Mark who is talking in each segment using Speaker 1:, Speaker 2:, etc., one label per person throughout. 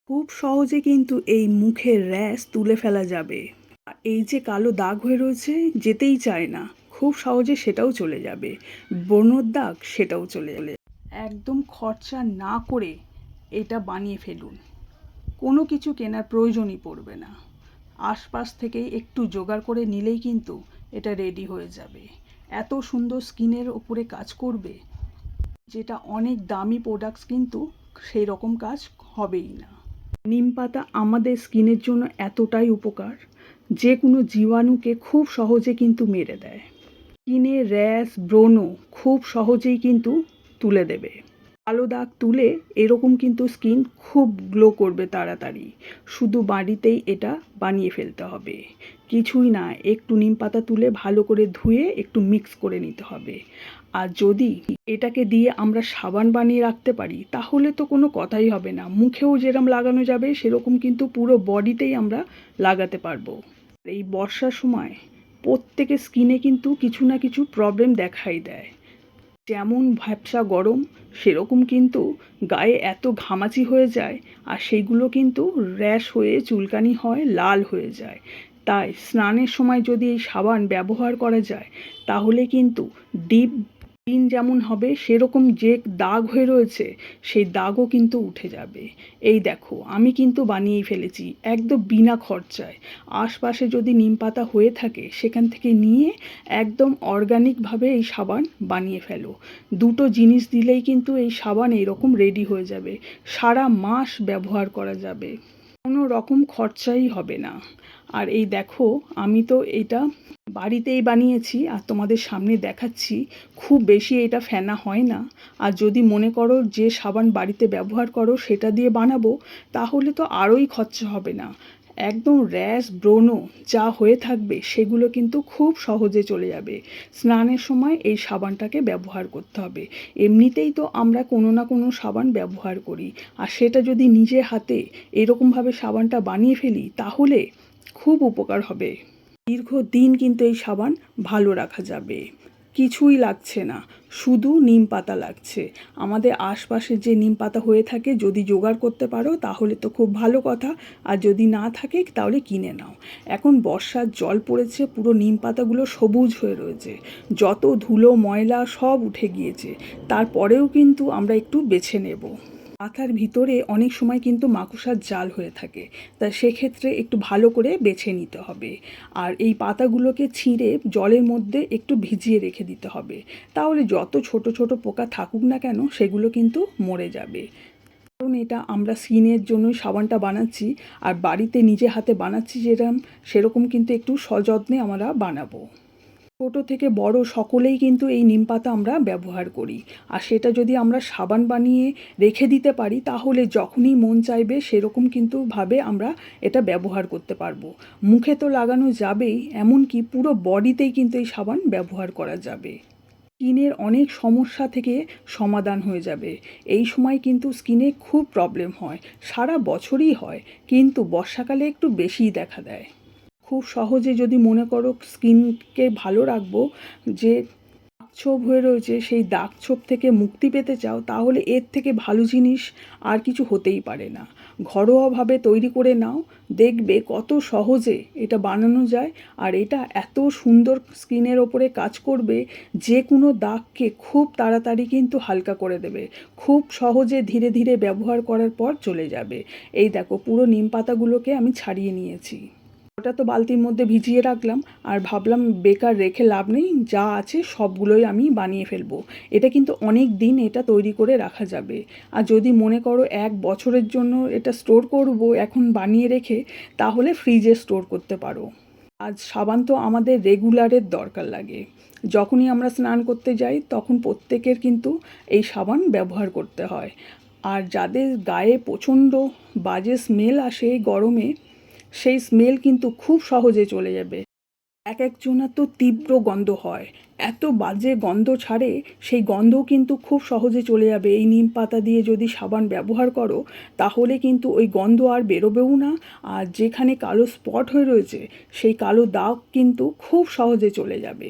Speaker 1: খুব সহজে কিন্তু এই মুখের র্যাশ তুলে ফেলা যাবে। এই যে কালো দাগ হয়ে রয়েছে, যেতেই চায় না, খুব সহজে সেটাও চলে যাবে। ব্রণর দাগ সেটাও চলে যাবে। একদম খরচা না করে এটা বানিয়ে ফেলুন। কোনো কিছু কেনার প্রয়োজনই পড়বে না। আশপাশ থেকেই একটু জোগাড় করে নিলেই কিন্তু এটা রেডি হয়ে যাবে। এত সুন্দর স্কিনের ওপরে কাজ করবে, যেটা অনেক দামি প্রোডাক্টস কিন্তু সেই রকম কাজ হবেই না। নিম পাতা আমাদের স্কিনের জন্য এতটাই উপকার, যে কোনো জীবাণুকে খুব সহজে কিন্তু মেরে দেয়। স্কিনে র্যাশ, ব্রণ খুব সহজেই কিন্তু তুলে দেবে। কালো দাগ তুলে এরকম কিন্তু স্কিন খুব গ্লো করবে তাড়াতাড়ি। শুধু বাড়িতেই এটা বানিয়ে ফেলতে হবে। কিছুই না, একটু নিম পাতা তুলে ভালো করে ধুয়ে একটু মিক্স করে নিতে হবে। আর যদি এটাকে দিয়ে আমরা সাবান বানিয়ে রাখতে পারি, তাহলে তো কোনো কথাই হবে না। মুখেও যেরকম লাগানো যাবে সেরকম কিন্তু পুরো বডিতেই আমরা লাগাতে পারবো। এই বর্ষার সময় প্রত্যেকের স্কিনে কিন্তু কিছু না কিছু প্রবলেম দেখাই দেয়। যেমন ভ্যাপসা গরম, সেরকম কিন্তু গায়ে এত ঘামাচি হয়ে যায়, আর সেইগুলো কিন্তু র্যাশ হয়ে চুলকানি হয়, লাল হয়ে যায়। তাই স্নানের সময় যদি এই সাবান ব্যবহার করা যায়, তাহলে কিন্তু ডিপ ক্লিন যেমন হবে, সেরকম যে দাগ হয়ে রয়েছে সেই দাগও কিন্তু উঠে যাবে। এই দেখো, আমি কিন্তু বানিয়েই ফেলেছি একদম বিনা খরচায়। আশপাশে যদি নিম পাতা হয়ে থাকে, সেখান থেকে নিয়ে একদম অর্গানিকভাবে এই সাবান বানিয়ে ফেলো। দুটো জিনিস দিলেই কিন্তু এই সাবান এইরকম রেডি হয়ে যাবে। সারা মাস ব্যবহার করা যাবে, কোনো রকম খরচাই হবে না। আর এই দেখো, আমি তো এটা বাড়িতেই বানিয়েছি আর তোমাদের সামনে দেখাচ্ছি। খুব বেশি এটা ফেনা হয় না। আর যদি মনে করো যে সাবান বাড়িতে ব্যবহার করো সেটা দিয়ে বানাবো, তাহলে তো আরোই খরচা হবে না। একদম র্যাশ, ব্রণ যা হয়ে থাকবে সেগুলো কিন্তু খুব সহজে চলে যাবে। স্নানের সময় এই সাবানটাকে ব্যবহার করতে হবে। এমনিতেই তো আমরা কোনো না কোনো সাবান ব্যবহার করি, আর সেটা যদি নিজে হাতে এরকমভাবে সাবানটা বানিয়ে ফেলি, তাহলে খুব উপকার হবে। দীর্ঘদিন কিন্তু এই সাবান ভালো রাখা যাবে। কিছুই লাগছে না, শুধু নিম পাতা লাগছে। আমাদের আশপাশে যে নিম পাতা হয়ে থাকে, যদি জোগাড় করতে পারো তাহলে তো খুব ভালো কথা, আর যদি না থাকে তাহলে কিনে নাও। এখন বর্ষার জল পড়েছে, পুরো নিম পাতাগুলো সবুজ হয়ে রয়েছে। যত ধুলো ময়লা সব উঠে গিয়েছে, তারপরেও কিন্তু আমরা একটু বেছে নেব। পাতার ভিতরে অনেক সময় কিন্তু মাকড়সার জাল হয়ে থাকে, তা সেক্ষেত্রে একটু ভালো করে বেছে নিতে হবে। আর এই পাতাগুলোকে ছিঁড়ে জলের মধ্যে একটু ভিজিয়ে রেখে দিতে হবে, তাহলে যত ছোট ছোট পোকা থাকুক না কেন সেগুলো কিন্তু মরে যাবে। কারণ এটা আমরা স্কিনের জন্যই সাবানটা বানাচ্ছি, আর বাড়িতে নিজে হাতে বানাচ্ছি সেরকম কিন্তু একটু সযত্নে আমরা বানাবো। ছোট থেকে বড় সকলেই কিন্তু এই নিম পাতা আমরা ব্যবহার করি। আর সেটা যদি আমরা সাবান বানিয়ে রেখে দিতে পারি, তাহলে যখনই মন চাইবে সেরকম কিন্তু ভাবে আমরা এটা ব্যবহার করতে পারবো। মুখে তো লাগানো যাবেই, এমনকি পুরো বডিতেই কিন্তু এই সাবান ব্যবহার করা যাবে। স্কিনের অনেক সমস্যা থেকে সমাধান হয়ে যাবে। এই সময় কিন্তু স্কিনে খুব প্রবলেম হয়, সারা বছরই হয়, কিন্তু বর্ষাকালে একটু বেশিই দেখা দেয়। খুব সহজে যদি মনে করো স্কিনকে ভালো রাখবো, যে দাগছোপ হয়ে রয়েছে সেই দাগছোপ থেকে মুক্তি পেতে চাও, তাহলে এর থেকে ভালো জিনিস আর কিছু হতেই পারে না। ঘরোয়াভাবে তৈরি করে নাও, দেখবে কত সহজে এটা বানানো যায়। আর এটা এত সুন্দর স্কিনের ওপরে কাজ করবে, যে কোনো দাগকে খুব তাড়াতাড়ি কিন্তু হালকা করে দেবে। খুব সহজে ধীরে ধীরে ব্যবহার করার পর চলে যাবে। এই দেখো, পুরো নিম পাতাগুলোকে আমি ছাড়িয়ে নিয়েছি। ওটা তো বালতির মধ্যে ভিজিয়ে রাখলাম, আর ভাবলাম বেকার রেখে লাভ নেই, যা আছে সবগুলোই আমি বানিয়ে ফেলবো। এটা কিন্তু অনেক দিন এটা তৈরি করে রাখা যাবে। আর যদি মনে করো 1 বছরের জন্য এটা স্টোর করব এখন বানিয়ে রেখে, তাহলে ফ্রিজে স্টোর করতে পারো। আজ সাবান তো আমাদের রেগুলারের দরকার লাগে। যখনই আমরা স্নান করতে যাই, তখন প্রত্যেকের কিন্তু এই সাবান ব্যবহার করতে হয়। আর যাদের গায়ে প্রচণ্ড বাজে স্মেল আসে গরমে, সেই স্মেল কিন্তু খুব সহজে চলে যাবে। একজনের তো তীব্র গন্ধ হয়, এত বাজে গন্ধ ছাড়ে, সেই গন্ধও কিন্তু খুব সহজে চলে যাবে। এই নিম পাতা দিয়ে যদি সাবান ব্যবহার করো, তাহলে কিন্তু ওই গন্ধ আর বেরোবেও না। আর যেখানে কালো স্পট হয়ে রয়েছে, সেই কালো দাগ কিন্তু খুব সহজে চলে যাবে।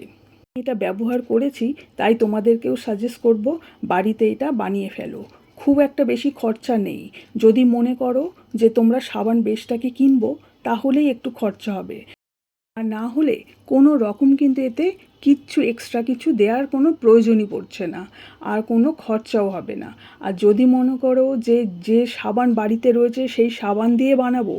Speaker 1: এটা ব্যবহার করেছি, তাই তোমাদেরকেও সাজেস্ট করব বাড়িতে এটা বানিয়ে ফেলো। খুব একটা বেশি খরচা নেই। যদি মনে করো যে তোমরা সাবান বেসটাকে কিনবো, তাহলেই একটু খরচা হবে, আর না হলে কোনো রকম কিন্তু এতে কিচ্ছু এক্সট্রা কিছু দেওয়ার কোনো প্রয়োজনই পড়ছে না, আর কোনো খরচাও হবে না। আর যদি মনে করো যে যে সাবান বাড়িতে রয়েছে সেই সাবান দিয়ে বানাবো,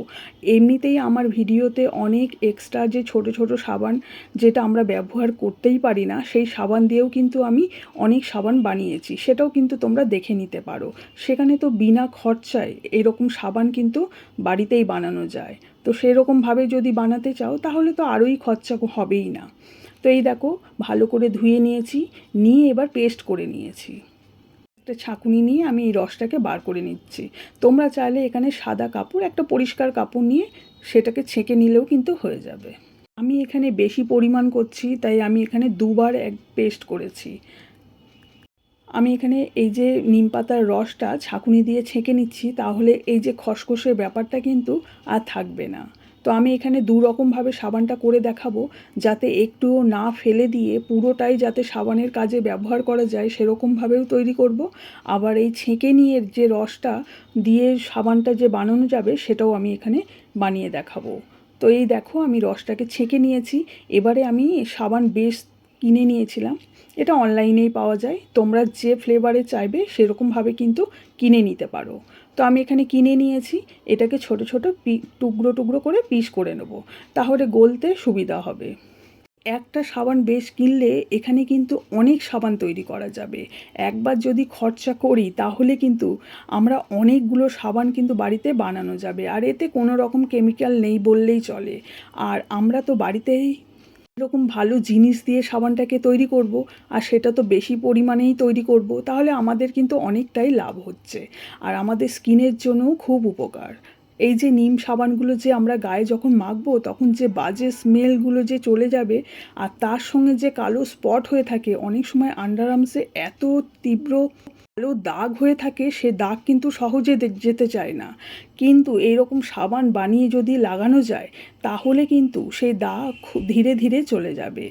Speaker 1: এমনিতেই আমার ভিডিওতে অনেক এক্সট্রা যে ছোট ছোট সাবান যেটা আমরা ব্যবহার করতেই পারি না, সেই সাবান দিয়েও কিন্তু আমি অনেক সাবান বানিয়েছি, সেটাও কিন্তু তোমরা দেখে নিতে পারো। সেখানে তো বিনা খরচায় এরকম সাবান কিন্তু বাড়িতেই বানানো যায়। তো সেরকমভাবে যদি বানাতে চাও তাহলে তো আরোই খরচা হবেই না। তো এই দেখো, ভালো করে ধুয়ে নিয়েছি, নিয়ে এবার পেস্ট করে নিয়েছি। একটা ছাঁকুনি নিয়ে আমি এই রসটাকে বার করে নিচ্ছি। তোমরা চাইলে এখানে সাদা কাপড়, একটা পরিষ্কার কাপড় নিয়ে সেটাকে ছেঁকে নিলেও কিন্তু হয়ে যাবে। আমি এখানে বেশি পরিমাণ করছি, তাই আমি এখানে দুবার পেস্ট করেছি। আমি এখানে এই যে নিম পাতার রসটা ছাঁকুনি দিয়ে ছেঁকে নিচ্ছি, তাহলে এই যে খসখসে ব্যাপারটা কিন্তু আর থাকবে না। তো আমি এখানে দু রকমভাবে সাবানটা করে দেখাবো, যাতে একটুও না ফেলে দিয়ে পুরোটাই যাতে সাবানের কাজে ব্যবহার করা যায় সেরকমভাবেও তৈরি করব। আবার এই ছেঁকে নিয়ে যে রসটা দিয়ে সাবানটা যে বানানো যাবে সেটাও আমি এখানে বানিয়ে দেখাবো। তো এই দেখো, আমি রসটাকে ছেঁকে নিয়েছি। এবারে আমি সাবান বেস কিনে নিয়েছিলাম, এটা অনলাইনেই পাওয়া যায়, তোমরা যে ফ্লেভারে চাইবে সেরকমভাবে কিন্তু কিনে নিতে পারো। তো আমি এখানে কিনে নিয়েছি, এটাকে ছোট ছোট টুকরো টুকরো করে পিস করে নেব, তাহলে গলতে সুবিধা হবে। একটা সাবান বেশ কিনলে এখানে কিন্তু অনেক সাবান তৈরি করা যাবে। একবার যদি খরচা করি তাহলে কিন্তু আমরা অনেকগুলো সাবান কিন্তু বাড়িতে বানানো যাবে, আর এতে কোনো রকম কেমিক্যাল নেই বললেই চলে। আর আমরা তো বাড়িতেই এরকম ভালো জিনিস দিয়ে সাবানটাকে তৈরি করব, আর সেটা তো বেশি পরিমাণেই তৈরি করব, তাহলে আমাদের কিন্তু অনেকটাই লাভ হচ্ছে, আর আমাদের স্কিনের জন্যও খুব উপকার। এই যে নিম সাবানগুলো যে আমরা গায়ে যখন মাখবো তখন যে বাজে স্মেলগুলো যে চলে যাবে, আর তার সঙ্গে যে কালো স্পট হয়ে থাকে, অনেক সময় আন্ডার আর্মসে এত তীব্র কালো দাগ হয়ে থাকে, সে দাগ কিন্তু সহজে যেতে চায় না। কিন্তু এইরকম সাবান বানিয়ে যদি লাগানো যায় তাহলে কিন্তু সেই দাগ খুব ধীরে ধীরে চলে যাবে,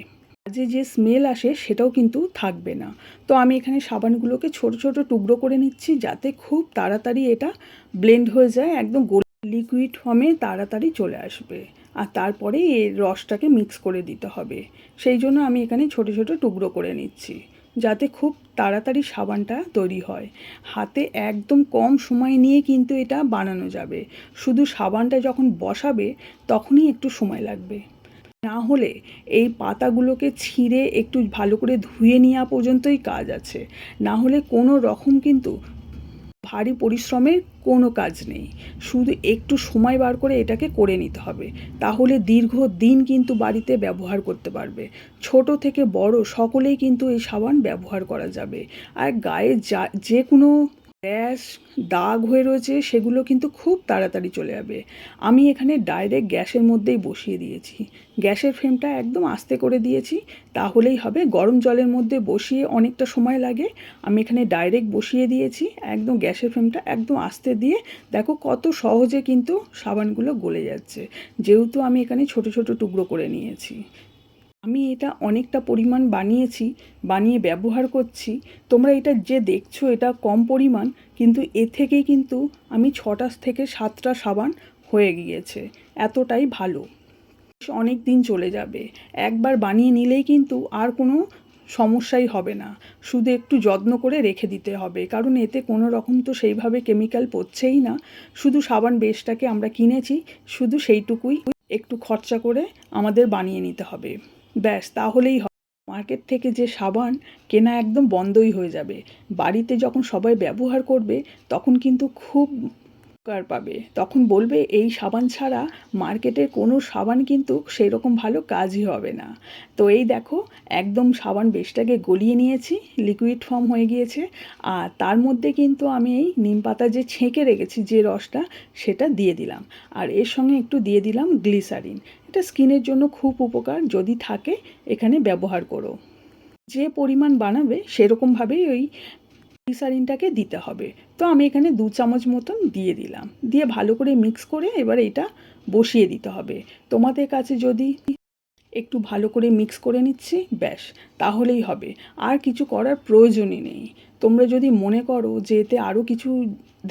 Speaker 1: যে স্মেল আসে সেটাও কিন্তু থাকবে না। তো আমি এখানে সাবানগুলোকে ছোট ছোট টুকরো করে নিচ্ছি, যাতে খুব তাড়াতাড়ি এটা ব্লেন্ড হয়ে যায়, একদম লিকুইড ফর্মে তাড়াতাড়ি চলে আসবে। আর তারপরে এই রসটাকে মিক্স করে দিতে হবে, সেই জন্য আমি এখানে ছোট ছোট টুকরো করে নিচ্ছি, যাতে খুব তাড়াতাড়ি সাবানটা তৈরি হয়। হাতে একদম কম সময় নিয়ে কিন্তু এটা বানানো যাবে, শুধু সাবানটা যখন বসাবে তখনই একটু সময় লাগবে। না হলে এই পাতাগুলোকে ছিঁড়ে একটু ভালো করে ধুয়ে নেওয়া পর্যন্তই কাজ আছে, না হলে কোনো রকম কিন্তু ভারী পরিশ্রমের কোনো কাজ নেই। শুধু একটু সময় বার করে এটাকে করে নিতে হবে, তাহলে দীর্ঘদিন কিন্তু বাড়িতে ব্যবহার করতে পারবে। ছোট থেকে বড় সকলেই কিন্তু এই সাবান ব্যবহার করা যাবে। আর গায়ে যে কোনো র্যাশ দাগ হয়ে রয়েছে সেগুলো কিন্তু খুব তাড়াতাড়ি চলে যাবে। আমি এখানে ডাইরেক্ট গ্যাসের মধ্যেই বসিয়ে দিয়েছি, গ্যাসের ফ্লেমটা একদম আস্তে করে দিয়েছি, তাহলেই হবে। গরম জলের মধ্যে বসিয়ে অনেকটা সময় লাগে, আমি এখানে ডাইরেক্ট বসিয়ে দিয়েছি, একদম গ্যাসের ফ্লেমটা একদম আস্তে দিয়ে দেখো কত সহজে কিন্তু সাবানগুলো গলে যাচ্ছে, যেহেতু আমি এখানে ছোট ছোট টুকরো করে নিয়েছি। আমি এটা অনেকটা পরিমাণ বানিয়েছি, বানিয়ে ব্যবহার করছি। তোমরা এটা যে দেখছো এটা কম পরিমাণ, কিন্তু এ থেকেই কিন্তু আমি 6টা থেকে 7টা সাবান হয়ে গিয়েছে, এতটাই ভালো, অনেক দিন চলে যাবে। একবার বানিয়ে নিলেই কিন্তু আর কোনো সমস্যাই হবে না, শুধু একটু যত্ন করে রেখে দিতে হবে, কারণ এতে কোনো রকম তো সেইভাবে কেমিক্যাল পড়ছেই না। শুধু সাবান বেসটাকে আমরা কিনেছি, শুধু সেইটুকুই একটু খরচা করে আমাদের বানিয়ে নিতে হবে, ব্যাস, তাহলেই হবে। মার্কেট থেকে যে সাবান কেনা একদম বন্ধই হয়ে যাবে। বাড়িতে যখন সবাই ব্যবহার করবে তখন কিন্তু খুব উপকার পাবে, তখন বলবে এই সাবান ছাড়া মার্কেটের কোনো সাবান কিন্তু সেই রকম ভালো কাজই হবে না। তো এই দেখো, একদম সাবান বেসটাকে গলিয়ে নিয়েছি, লিকুইড ফর্ম হয়ে গিয়েছে, আর তার মধ্যে কিন্তু আমি এই নিম পাতা যে ছেঁকে রেখেছি যে রসটা, সেটা দিয়ে দিলাম, আর এর সঙ্গে একটু দিয়ে দিলাম গ্লিসারিন। এটা স্কিনের জন্য খুব উপকার, যদি থাকে এখানে ব্যবহার করো। যে পরিমাণ বানাবে সেরকমভাবেই ওই গ্লিসারিনটাকে দিতে হবে। তো আমি এখানে 2 চামচ মতন দিয়ে দিলাম, দিয়ে ভালো করে মিক্স করে এবার এটা বসিয়ে দিতে হবে। তোমাদের কাছে যদি একটু ভালো করে মিক্স করে নিচ্ছি, ব্যাস তাহলেই হবে, আর কিছু করার প্রয়োজনই নেই। তোমরা যদি মনে করো যে এতে আরও কিছু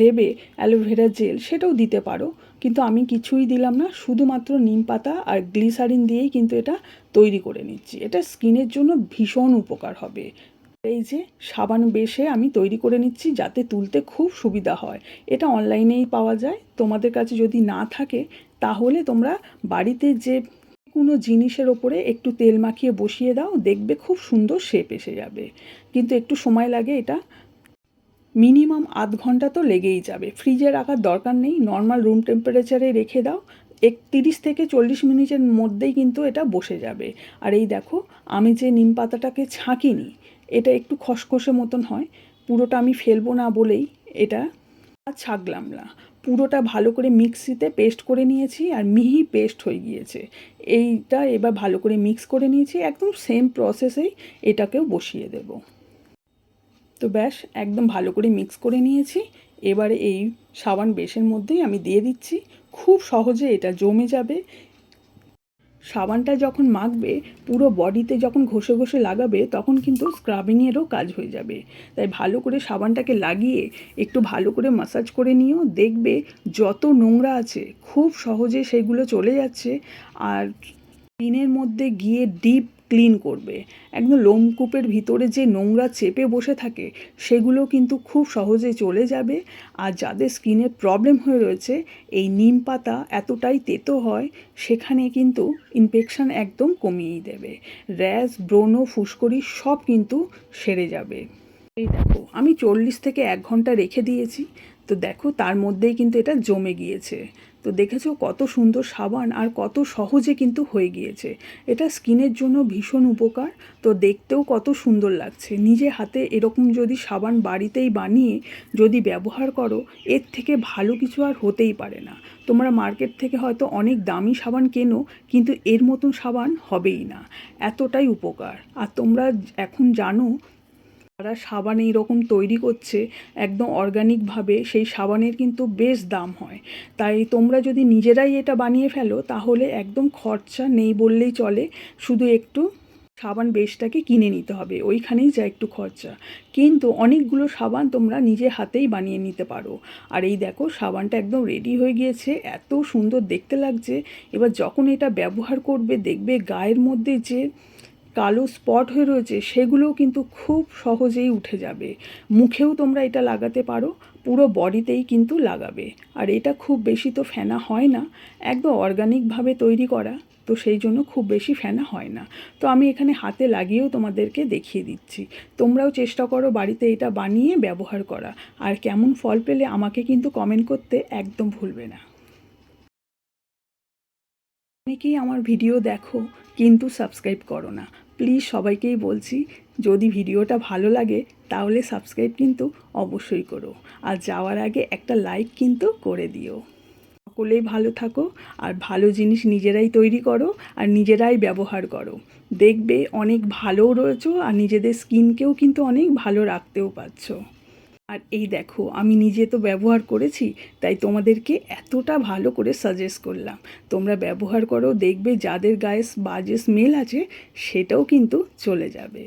Speaker 1: দেবে, অ্যালোভেরা জেল, সেটাও দিতে পারো, কিন্তু আমি কিছুই দিলাম না, শুধুমাত্র নিম পাতা আর গ্লিসারিন দিয়েই কিন্তু এটা তৈরি করে নিচ্ছি। এটা স্কিনের জন্য ভীষণ উপকার হবে। এই যে সাবান বেশে আমি তৈরি করে নিচ্ছি যাতে তুলতে খুব সুবিধা হয়। এটা অনলাইনেই পাওয়া যায়, তোমাদের কাছে যদি না থাকে তাহলে তোমরা বাড়িতে যে কোনো জিনিসের ওপরে একটু তেল মাখিয়ে বসিয়ে দাও, দেখবে খুব সুন্দর শেপ এসে যাবে, কিন্তু একটু সময় লাগে। এটা মিনিমাম আধ ঘন্টা তো লেগেই যাবে। ফ্রিজে রাখার দরকার নেই, নর্মাল রুম টেম্পারেচারে রেখে দাও, 30 থেকে 40 মিনিটের মধ্যেই কিন্তু এটা বসে যাবে। আর এই দেখো, আমি যে নিম পাতাটাকে ছাঁকিনি, এটা একটু খসখসে মতন হয়, পুরোটা আমি ফেলবো না বলেই এটা ছাঁকলাম না, পুরোটা ভালো করে মিক্সিতে পেস্ট করে নিয়েছি আর মিহি পেস্ট হয়ে গিয়েছে। এইটা এবার ভালো করে মিক্স করে নিয়েছি, একদম সেম প্রসেসেই এটাকেও বসিয়ে দেব। তো ব্যাস একদম ভালো করে মিক্স করে নিয়েছি। এবারে এই সাবান বেসের মধ্যেই আমি দিয়ে দিচ্ছি, খুব সহজে এটা জমে যাবে। সাবানটা যখন মাখবে, পুরো বডিতে যখন ঘষে ঘষে লাগাবে, তখন কিন্তু স্ক্রাবিংয়েরও কাজ হয়ে যাবে। তাই ভালো করে সাবানটাকে লাগিয়ে একটু ভালো করে ম্যাসাজ করে নিও, দেখবে যত নোংরা আছে খুব সহজে সেগুলো চলে যাচ্ছে, আর স্কিনের মধ্যে গিয়ে ডিপ ক্লিন করবে। একদম লোমকূপের ভিতরে যে নোংরা চেপে বসে থাকে সেগুলো কিন্তু খুব সহজে চলে যাবে। আর যাদের স্কিনের প্রবলেম হয়ে রয়েছে, এই নিম পাতা এতটাই তেতো হয়, সেখানে কিন্তু ইনফেকশান একদম কমিয়েই দেবে। র্যাশ, ব্রণ, ফুসকুড়ি সব কিন্তু সেরে যাবে। এই দেখো, আমি 40 থেকে 1 ঘন্টা রেখে দিয়েছি, তো দেখো তার মধ্যেই কিন্তু এটা জমে গিয়েছে। তো দেখেছো কত সুন্দর সাবান, আর কত সহজে কিন্তু হয়ে গিয়েছে। এটা স্কিনের জন্য ভীষণ উপকার, তো দেখতেও কত সুন্দর লাগছে। নিজে হাতে এরকম যদি সাবান বাড়িতেই বানিয়ে যদি ব্যবহার করো, এর থেকে ভালো কিছু আর হতেই পারে না। তোমরা মার্কেট থেকে হয়তো অনেক দামি সাবান কেনো, কিন্তু এর মতন সাবান হবেই না, এতটাই উপকার। আর তোমরা এখন জানো যারা সাবান এইরকম তৈরি করছে একদম অর্গানিকভাবে, সেই সাবানের কিন্তু বেশ দাম হয়। তাই তোমরা যদি নিজেরাই এটা বানিয়ে ফেলো, তাহলে একদম খরচা নেই বললেই চলে। শুধু একটু সাবান বেসটাকে কিনে নিতে হবে, ওইখানেই যা একটু খরচা, কিন্তু অনেকগুলো সাবান তোমরা নিজে হাতেই বানিয়ে নিতে পারো। আর এই দেখো, সাবানটা একদম রেডি হয়ে গিয়েছে, এত সুন্দর দেখতে লাগছে। এবার যখন এটা ব্যবহার করবে, দেখবে গায়ের মধ্যে যে কালো স্পট হয়ে রয়েছে সেগুলোও কিন্তু খুব সহজেই উঠে যাবে। মুখেও তোমরা এটা লাগাতে পারো, পুরো বডিতেই কিন্তু লাগাবে। আর এটা খুব বেশি তো ফেনা হয় না, একদম অর্গানিকভাবে তৈরি করা, তো সেই জন্য খুব বেশি ফেনা হয় না। তো আমি এখানে হাতে লাগিয়েও তোমাদেরকে দেখিয়ে দিচ্ছি। তোমরাও চেষ্টা করো বাড়িতে এটা বানিয়ে ব্যবহার করা, আর কেমন ফল পেলে আমাকে কিন্তু কমেন্ট করতে একদম ভুলবে না। অনেকেই আমার ভিডিও দেখো কিন্তু সাবস্ক্রাইব করো না, প্লিজ সবাইকেই বলছি, যদি ভিডিওটা ভালো লাগে তাহলে সাবস্ক্রাইব কিন্তু অবশ্যই করো, আর যাওয়ার আগে একটা লাইক কিন্তু করে দিও। সকলেই ভালো থাকো, আর ভালো জিনিস নিজেরাই তৈরি করো আর নিজেরাই ব্যবহার করো, দেখবে অনেক ভালোও রয়েছো, আর নিজেদের স্কিনকেও কিন্তু অনেক ভালো রাখতেও পারছো। আর এই দেখো, আমি নিজে তো ব্যবহার করেছি, তাই তোমাদেরকে এতটা ভালো করে সাজেস্ট করলাম। তোমরা ব্যবহার করো, দেখবে যাদের গায়ে বাজে স্মেল আছে সেটাও কিন্তু চলে যাবে।